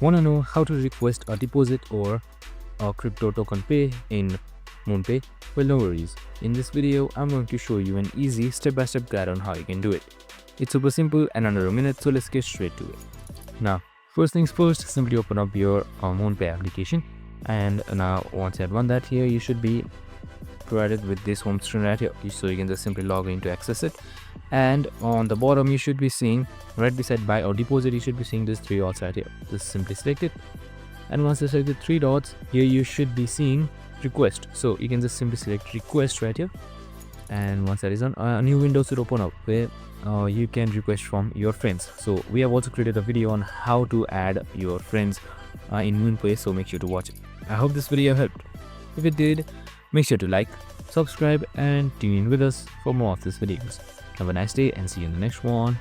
Want to know how to request a deposit or a crypto token pay in MoonPay? Well, no worries. In this video, I'm going to show you an easy step-by-step guide on how you can do it. It's super simple and under a minute, so let's get straight to it. Now, first things first, simply open up your MoonPay application. And now once you have done that, here you should be provided with this home screen right here, so you can just simply log in to access it. And on the bottom you should be seeing right beside buy or deposit, you should be seeing these three dots right here. Just simply select it, and once you select the three dots, here you should be seeing request, so you can just simply select request right here. And once that is on, a new window should open up where you can request from your friends. So we have also created a video on how to add your friends in MoonPay, so make sure to watch it. I hope this video helped. If it did, make sure to like, subscribe and tune in with us for more of these videos. Have a nice day and see you in the next one.